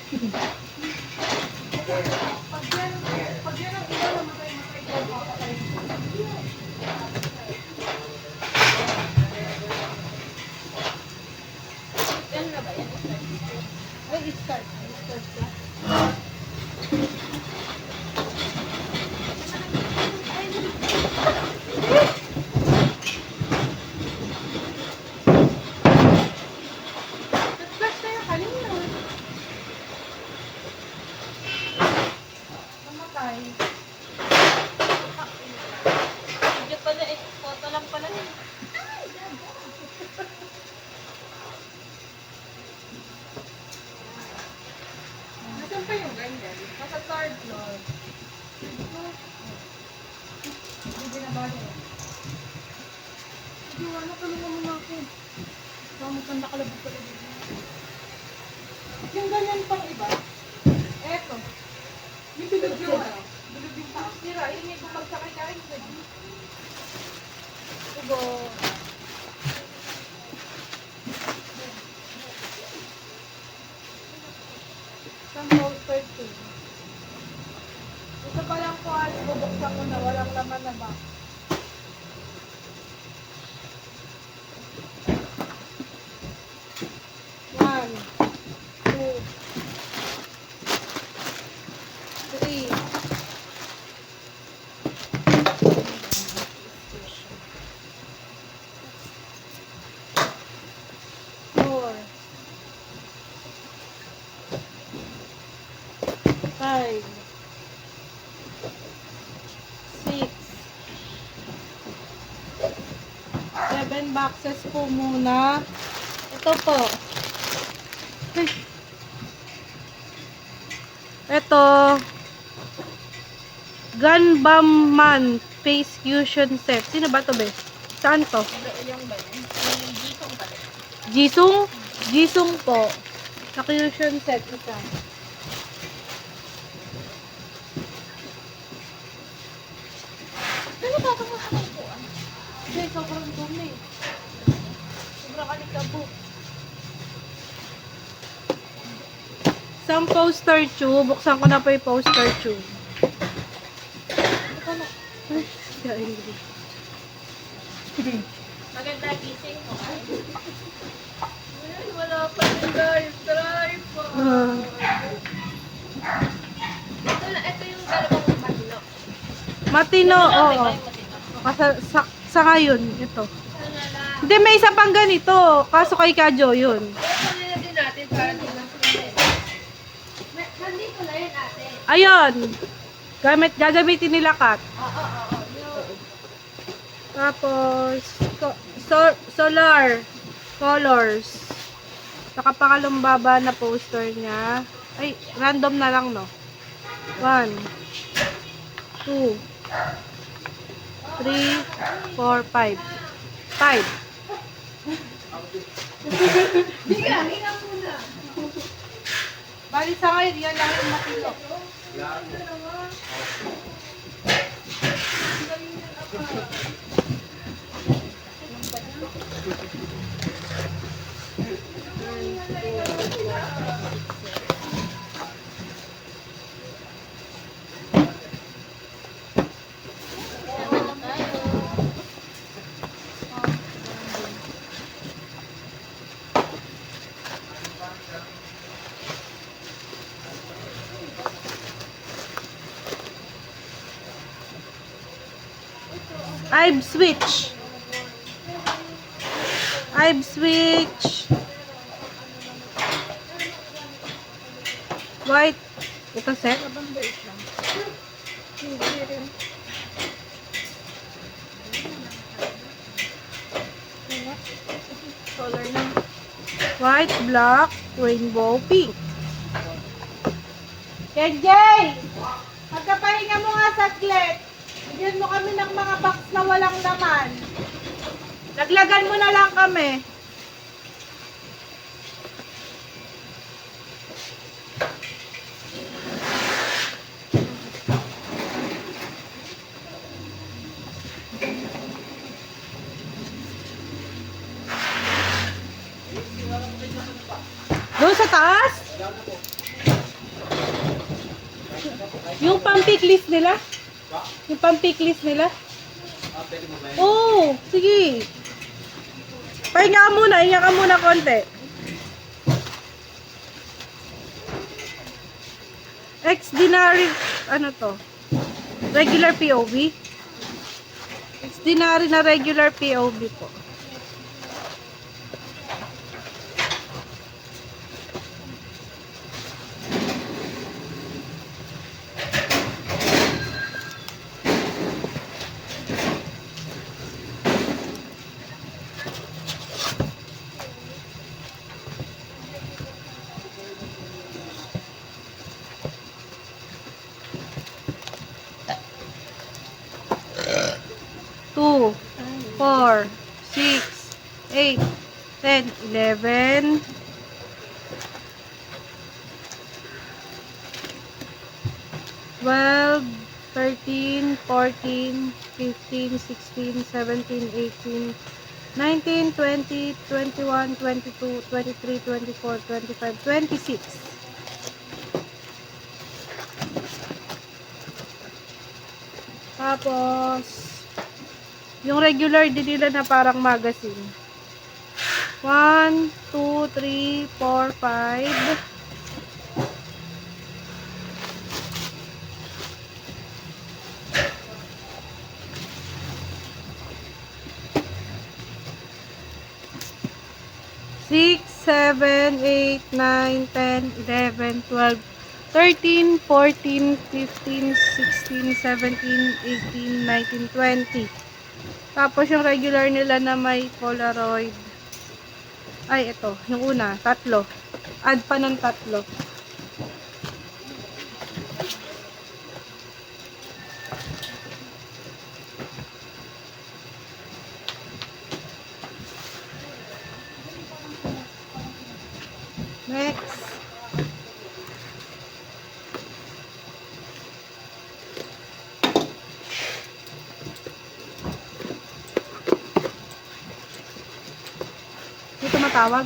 Pag yan ang iba na matay ko, papatay. Yan na ba yan? Ay, start. Start ka. Nag-flash tayo kanina. Namatay. Video pala eh. Photo lang pala eh. Nasaan pa yung ganyan? Nasa third floor. Hindi binabasa. Sige, wala ka naman muna ako. Mamutanda ka labog ka labog. Yung ganyan pang iba, eto. Yung bilog yung ano? Bilog yung taas. Tira, yun yung bumagsak kay Kain. Tugo. Sample 13. Ito pa lang po ay bubuksan ko na walang laman na ba. One, two, three. Four. Five. Six. 7 boxes po muna. Ito po. Ito. Gunbam Man Face Fusion Set. Sino ba to, be? Saan to? Yung ba yan? Yung gisong pala. Jisung? Jisung po. Sa Fusion Set. Ito. Ano ba ito mga kakuan? Hindi, sobrang dumi. Sobrang alikabok. Isang poster tube. Buksan ko na po yung poster tube. Ito na. Ay, kain. Maganda gising mo. Ay, wala pa rin guys. Try pa. Ito yung dalawang matino. Matino, oo. Kasi sa ngayon, ito. Hindi, may isa pang ganito. Kaso kay Kajo, yun. Kunin na din natin para din lang sila. Nandito na yun ate. Ayun. Gagamitin nila Kat. Oo. Tapos, solar colors. Saka pangalumbaba na poster niya. Ay, random na lang, no? 1, 2, 3, 4, 5. 5. Hinga muna. Bali sa ngayon, yan lang yung matino. I've switch. White. Ito set. Color na. White, black, rainbow, pink. KJ! Magkapahinga mo nga saglit. Bigyan mo kami ng mga box na walang laman. Naglagan mo na lang kami. Doon sa taas? Yung pampiklis nila? Yung pampiklis nila? Oo, sige. Pahinga ka muna, hinga ka muna konti. Ex-dinary, ano to? Regular POV? Ex-dinary na regular POV po. Two, 4, 6, 8, 10, 11, 12, 13, 14, 15, 16, 17, 18, 19, 20, 21, 22, 23, 24, 25, 26. Tapos, yung regular din nila na parang magazine. 1, 2, 3, 4, 5. 6, 7, 8, 9, 10, 11, 12, 13, 14, 15, 16, 17, 18, 19, 20. Tapos yung regular nila na may Polaroid. Ay, ito. Yung una, tatlo. Add pa ng tatlo. Next. Dito matawag.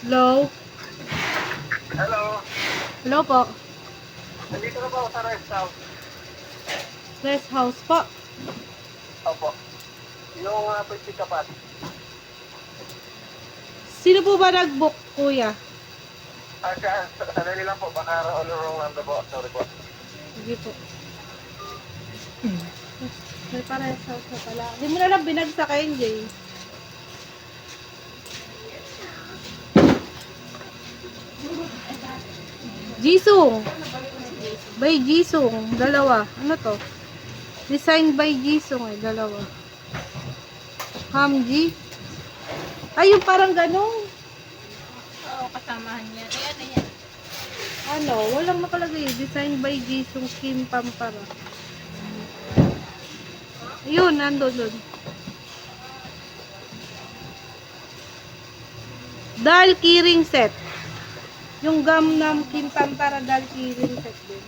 Hello? Hello. Hello po. Nandito na po ako sa rest house. Rest house po. Opo. Yung pick up at. Sino po ba nag-book, kuya? Sadali lang po. Baka wrong number po. Sorry po. Sige po. May para rest house na pala. Hindi mo na lang binagsak kay NJ. Jisung. By Jisung. Dalawa. Ano to? Designed by Jisung eh. Dalawa. Hamji. Ay, yung parang ganun. Oo, kasamahan yan. Ayan, ayan. Ano? Walang nakalagay. Designed by Jisung Kim Pampara. Yun, nandun dun. Dal keyring set. Yung gum ng Kim Pampara dal keyring set din.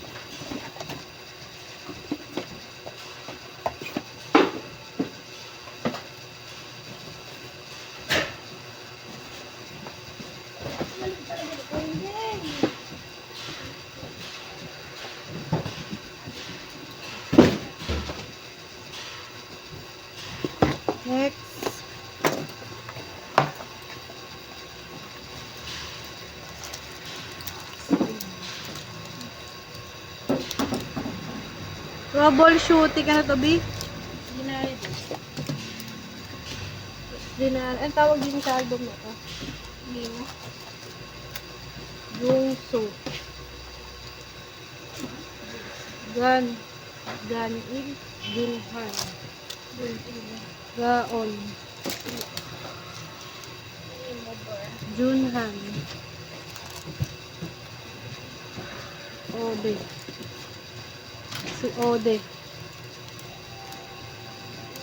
Next. Troubleshooting ano to, B? Dinari din. Dinar. Ang tawag din sa album na to? Hindi mo. Jungsu. Ganil. Junhan. Gaon. Junhan. Ode. Si Ode.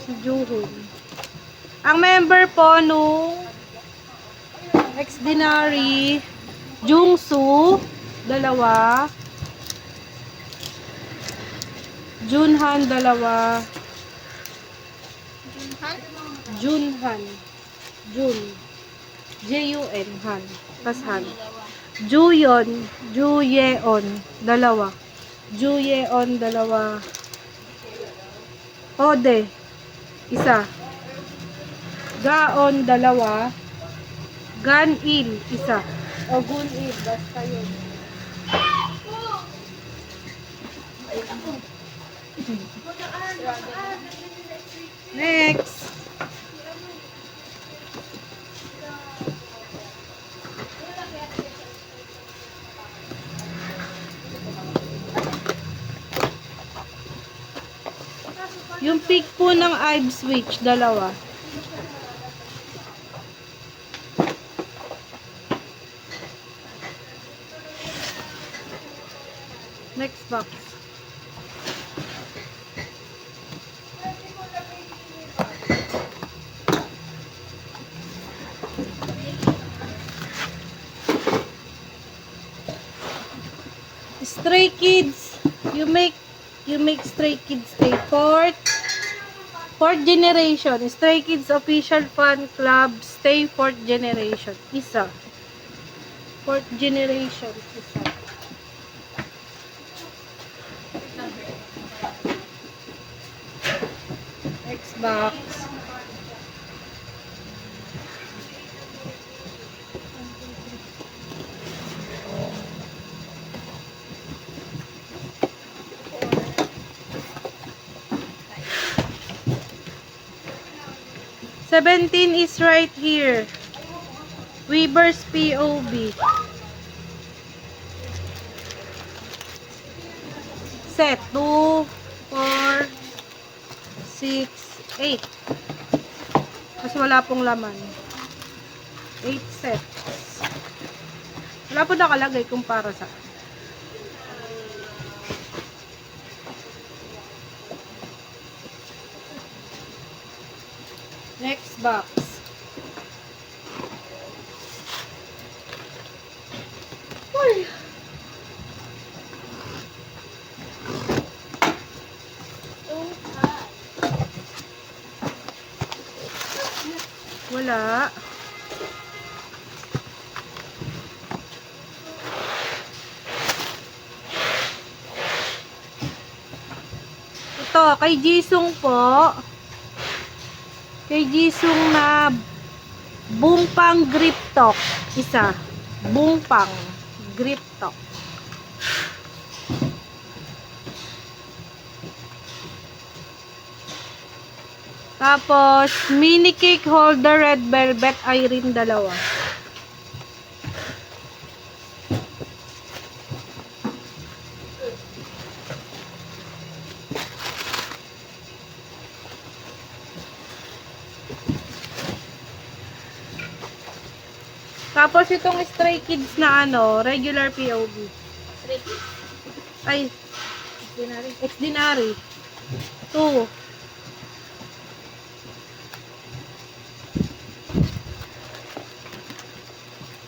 Si Juhun. Ang member po nung ex-dinary Jungsu, dalawa. Junhan, dalawa. Junhan? Junhan. Jun. J-U-N, Han. Tas Han. Dalawa. Juyon, Juyeon, dalawa. Juyeon, dalawa. Ode, isa. Gaon, dalawa. Ganil, isa. O gunil, basta yun. Next. Yung peak po ng Ipswich, dalawa. Next box. Stray Kids, you make Stray Kids stay fourth generation. Stray Kids official fan club stay fourth generation. Isa. Fourth generation. Isa. Xbox. Seventeen is right here. Weber's POB. Set 2, 4, 6, 8. Kasi wala pong laman. 8 sets. Wala po nakalagay kung para sa. Next box. Uy. Wala. Ito, kay Jisung po. Kay Jisung na Bungpang Grip Talk. Isa. Bungpang Grip Talk. Tapos, mini cake holder red velvet Irene, dalawa. Tapos, itong Stray Kids na ano, regular POV. Stray Kids. Ay, Dinari. Exdinary. 2.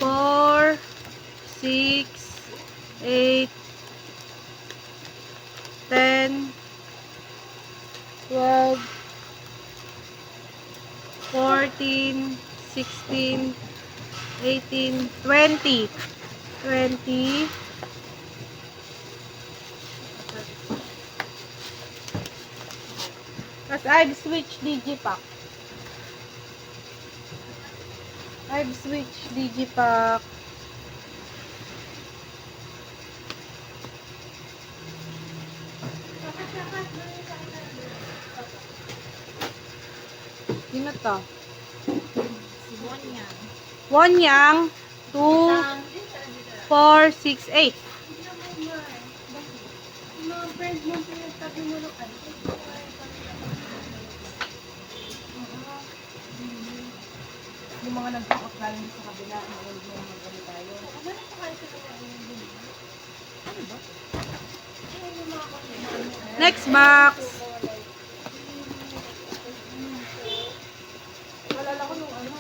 Four, 6, 8, 10, 12, 14, 16, 18, 20. 20. Tapos I've switched Digipack. I've switched Digipack. Sino to? Si Bonya. Wonyang 2, 4, 6, 8. Mga friends mo pinagtabi mo ng ano. Yung mga nagpapakain sa kabila, mga magano tayo. Ano na pa kayo sa ano ba? Next box. Alala ko nung ano,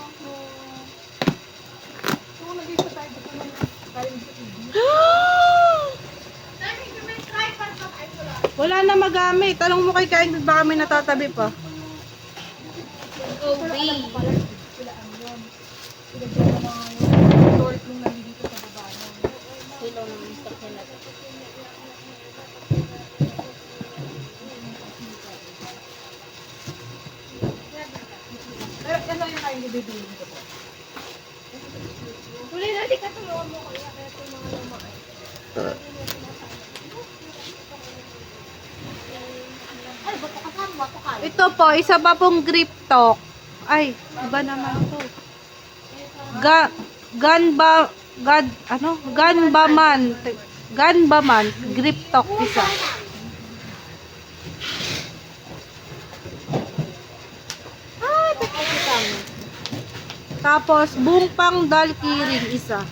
nung nag-isa tayo dito ng kain sa TV. Wala na magamit. Tanong mo kay Kain, baka may natatabi pa. OB. Pinagyan na mga yung short nung nandito sa baba niya. Silo naman sa kinat. Pero ano yung kayo bibiliin ko po? Huli na, di ka tulungan mo kaya. Kaya ito mga lumaan. Ay, ba't kasama ko kayo? Ito po, isa pa pong grip talk. Ay, iba naman to. Ganba, Ganbaman, grip talk isa. Tapos, bumpang dalkirin isa.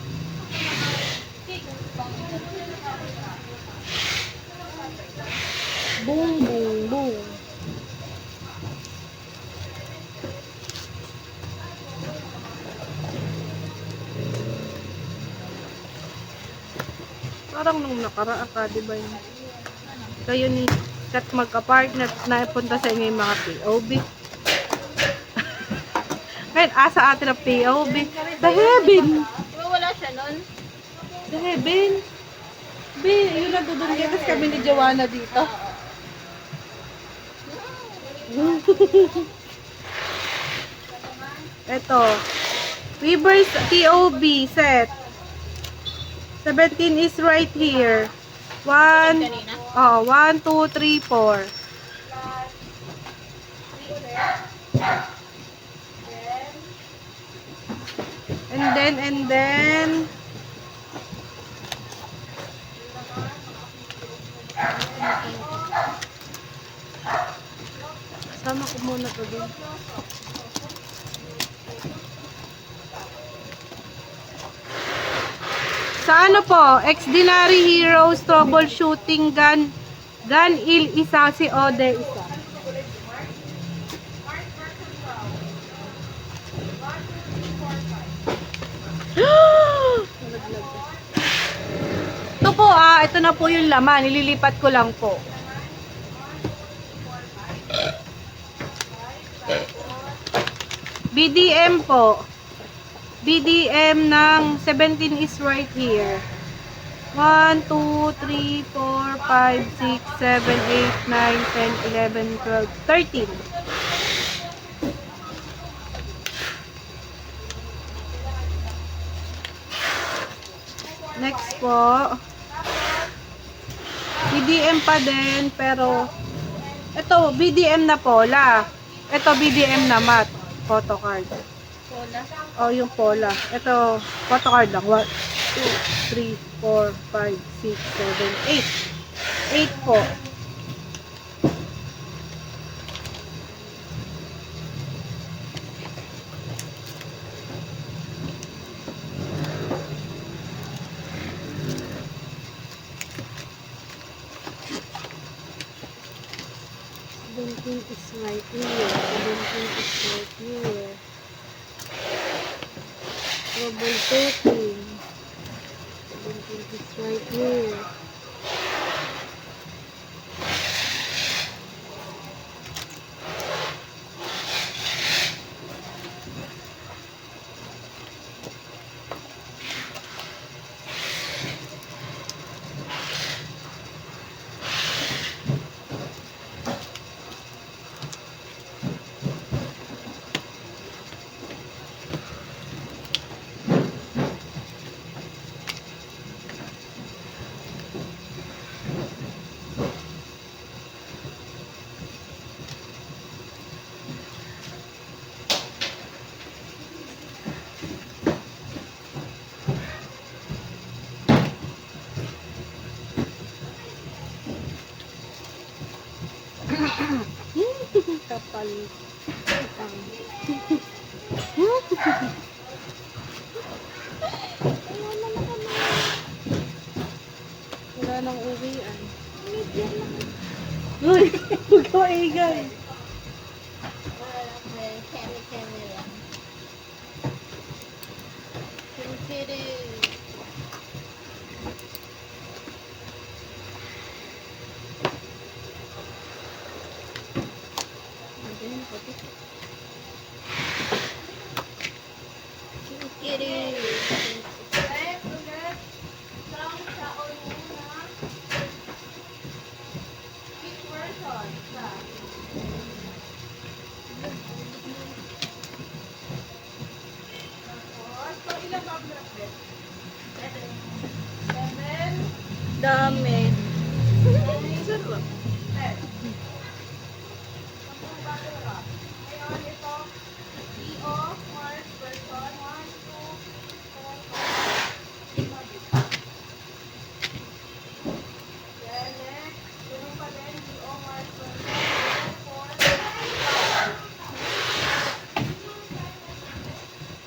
Bung, bung, bung. Parang nung nakaraan ka, di ba yun? Kayo ni Kat magka-partner na punta sa inyo yung mga POB. Ngayon, asa atin ang POB. The heaven! Di ba wala siya nun? The heaven! B, yun na dudunggitas kami ni Joanna dito. Ito. Weavers POB set. 17 is right here. 1, 2, 3, 4. And then, sama ko muna to din. Sa ano po, Exdinary Heroes Troubleshooting Gun, Gun Il isa, si Ode isa. Ito po ito na po yung laman, nililipat ko lang po. BDM po. BDM ng 17 is right here. 1, 2, 3, 4, 5, 6, 7, 8, 9, 10, 11, 12, 13. Next po. BDM pa din, pero ito, BDM na pola. Ito, BDM na matte. Photo card. Wala. O, yung pola. Ito, photo card lang. 1, 2, 3, 4, 5, 6, 7, 8. 8 po. Seventeen is right here. 17 is right here. Troubleshooting. 17 is right here. Kapal. Wala nang uwian. Uy, huwag ko igay. Wala. Kemi lang. Kemi. Kidding. Next, ulit. Isang saon muna. Each person. Isa. Tapos, pag ilang ba bracelet? 7. Dami. 9. 10. Sampung bago ka. Ngayon, ito. EO, Mars, person. 1, 2, 4, 5. Then, next. Ganun pa din. EO, Mars, person. 4, 5.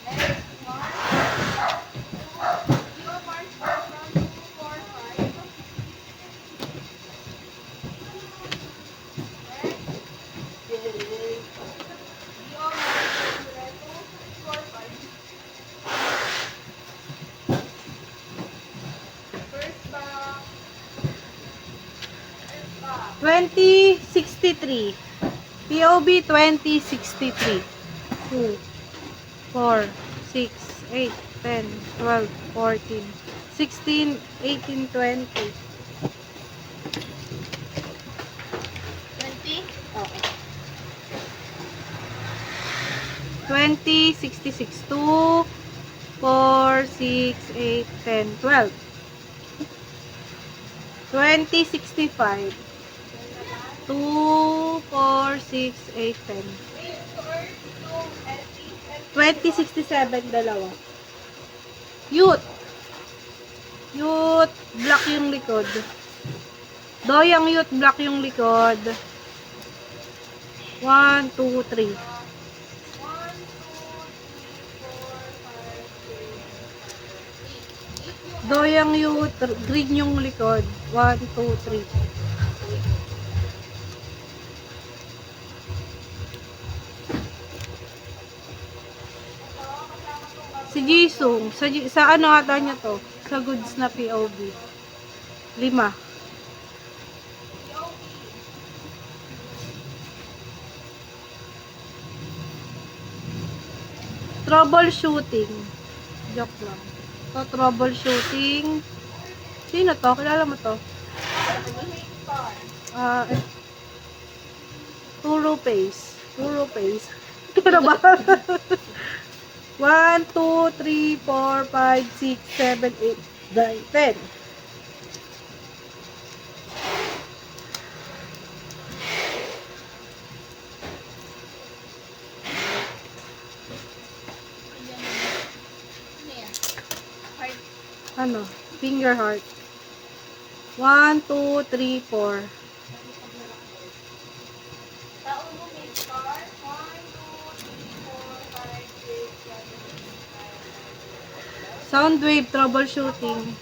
Next, Mars. EO, Mars, person. 2, 4, 5. First back. 2063. POB 2063. 2, 4, 6, 8, 10, 12, 14, 16, 18, 20. 20? Okay. 2066. 2, 4, 6, 8, 10, 12. 2065. 2, 4, 6, 8, 10. 2067, dalawa. Youth. Youth, black yung likod. Doyang youth, black yung likod. 1, 2, 3. 1, 2, 3, 4, 5, 6, 8. Doyang youth, green yung likod. 1, 2, 3. Si Jisung, sa ano ata niya to? Sa goods na POB. 5. Troubleshooting. Joke lang. To troubleshooting. Sino to? Kilala mo to? Turo Pace. Turo Pace. Turo ba? 1, 2, 3, 4, 5, 6, 7, 8, 9, 10. Ano yan? Heart. Ano? Finger heart. 1, 2, 3, 4. Taon mo may star. 1, 2, 3, 4, 5, 6, 7, 8, 9, 10. Sound wave troubleshooting.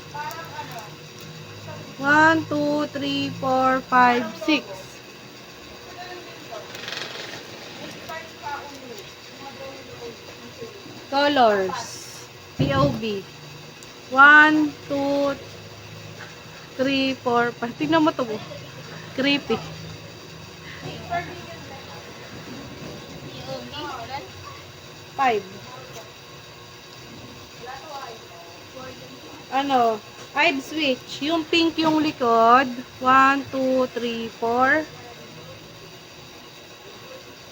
Parang ano? 1, 2, 3, 4, 5, 6. May star pa ulit. Mga dulo. Colors. POB. 1, 2, 3, 4, 5. Tingnan mo to. Creepy. May star din yun. POV? Ilan? 5. Ano? Hide switch. Yung pink yung likod. 1, 2, 3, 4.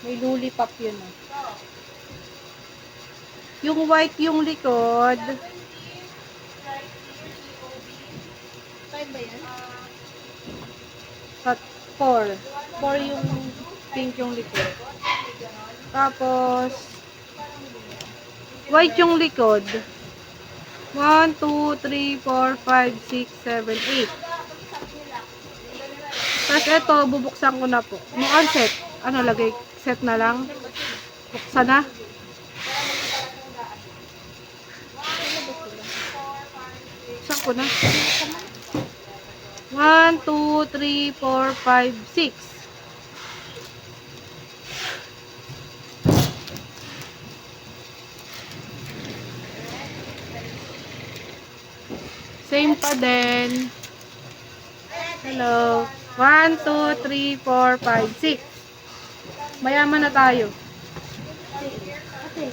May lollipop yun. Oh. Yung white yung likod. 5 ba yan? At 4. 4 yung pink yung likod. Tapos, white yung likod. 1, 2, 3, 4, 5, 6, 7, 8. Tapos ito, bubuksan ko na po. Mukhang set. Ano lagay? Set na lang. Buksan na. Buksan ko na. 1, 2, 3, 4, 5, 6. Same pa din. Hello. 1, 2, 3, 4, 5, 6. Mayaman na tayo. Ate.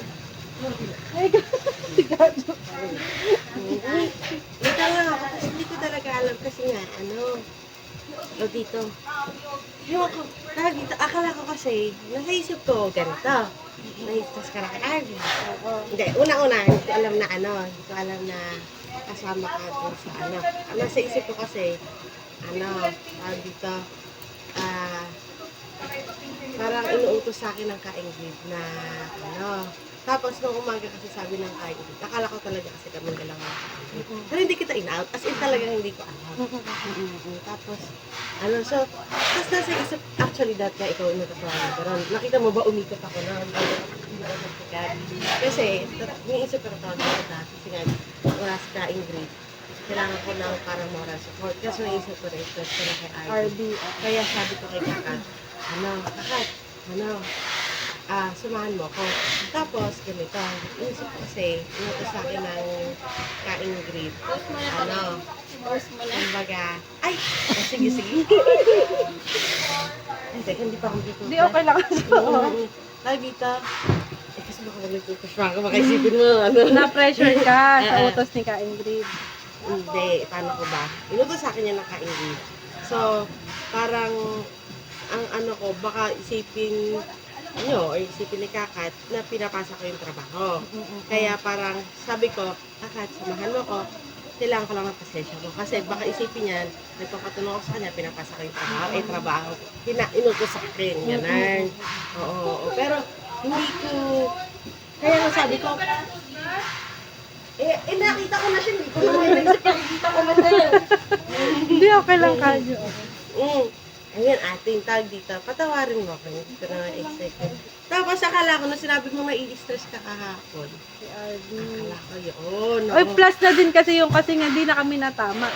Dito lang ako kasi hindi ko talaga alam kasi nga, o dito. Ewan ko, tawag dito, akala ko kasi, nasa isip ko, ganito. Nahistas ka na kay Arby. Hindi, una-una, hindi ko alam na hindi ko alam na kasama ka doon sa Nasa isip ko kasi, tawag dito, parang inuutos sa akin ng kaingrid na tapos nung umaga kasi sabi ng kaingrid, akala ko talaga kasi kami dalawa. Pero hindi kita in-out, as in talagang hindi ko alam. Tapos, tapos nasa isip, actually that guy, ikaw nagkakaroon ko ron. Nakita mo ba umikot ako na? Kasi, yung isip ko na tawag ko na, kasi nga, wala si kaingrid. Kailangan ko ng parang moral support. Kasi naisip ko na i-stress ko na kay RB. Kaya sabi ko kay Kakat, Kakat, sumahan mo ko. Tapos, ganito, inisip ko kasi, inutos sa akin ng ka-ingrid. Kumbaga, ay! Sige. Hindi pa akong dito. Hindi, okay lang. Tayo dito. Kasi baka mag-push ako, baka isipin mo, Na-pressure ka sa utos ni Ka Ingrid. Hindi, paano ko ba? Inutos sa akin yan ng ka-ingrid. So, parang, ang ko, baka isipin nyo, or isipin ni Kakat, na pinapasa ko yung trabaho. Kaya parang, sabi ko, Kakat, samahan mo ko, kailangan ko lang ng pasensya mo. Kasi baka isipin yan, nagpapatulong ako sa kanya, pinapasa ko yung trabaho, inutos sa akin, ganun. Oo. Pero, hindi ko, kaya nga sabi ko, nakita ko na siya, hindi ko naman naisip, nakikita ko na siya. Hindi, okay lang kayo. Ayan, ating tag dito. Patawarin mo ako. Hindi ko na excited. Tapos, akala ko na sinabi mo nai-stress ka kahapon. Si RB. Akala ko yun. Oy, plus na din kasi yung kasi nga di na kami natama.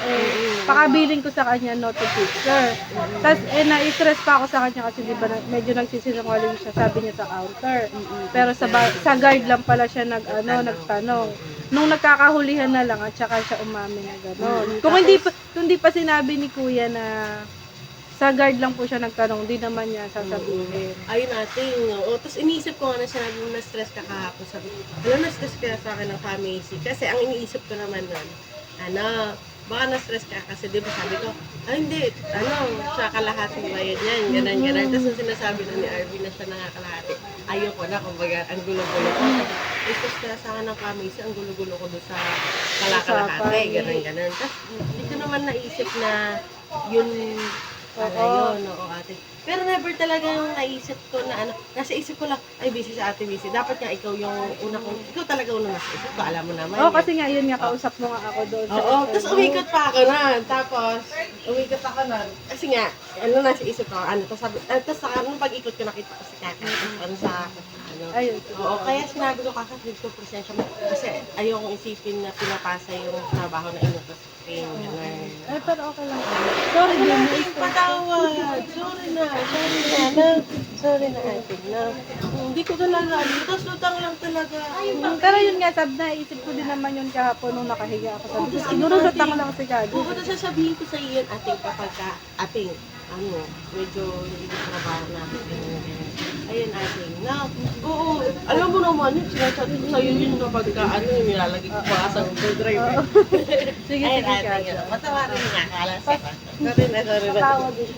Pakabiling ko sa kanya no to picture. Tapos na-stress pa ako sa kanya kasi di ba medyo nagsisinungaling siya, sabi niya sa counter. Pero sa guard lang pala siya nagtanong. Nung nagkakahulihan na lang at saka siya umamin na gano'n. Kung hindi pa sinabi ni Kuya na sa guard lang po siya nagtanong, di naman niya sasabihin. Ayun natin. Oo. Tapos iniisip ko nga na sinabi mo na-stress ka kahapon. Sabi ko, na-stress ka sa akin ng family. Kasi ang iniisip ko naman nun, baka na-stress ka kasi di ba sabi ko, hindi, siya kalahating bayad yan, ganan. Tapos yung sinasabi na ni RV na siya nakakalahati, ayoko na, kumbaga, ang gulo-gulo ko. Stress ka sa akin ng family, ang gulo-gulo ko doon sa kalakalahati, ganan. Tapos hindi ko naman naisip na yun, oo, ate. Pero never talagang naisip ko na nasa isip ko lang, ay busy sa ate, busy. Dapat nga ikaw yung ikaw talaga unang nasa isip ko, alam mo naman. Oo, kasi nga yun nga, kausap mo nga ako doon. Oo, tapos umikot pa ako nun. Kasi nga, nasa isip ko, tapos nung pag-ikot ko, nakita ko si Kaka. Ayun. Oo, kaya sinabi ko, Kaka, hindi ko presensya mo. Kasi ayokong isipin na pinapasa yung trabaho na inutos sa akin. Ay, pero okay lang. Sorry, Wala din. tayong patawad. Sorry na, ate. Hindi ko talaga. Tapos lutang lang talaga. Pero yun nga, naisip ko din naman yun kahapon nung nakahiga ako. Sabi ko, siguro lutang lang si Gagi. Oo, tapos sasabihin ko sa iyo yun, ating kapag medyo hindi ko trabaho natin. Ayun, ating. Oo, alam mo naman yun, sinasabi ko sa'yo yun kapag yung nilalagay ko pa sa Google Drive. Sige, Ayun, sige, ating. Gagi. Matawarin nga, kala sa. Sorry na. Tawag din.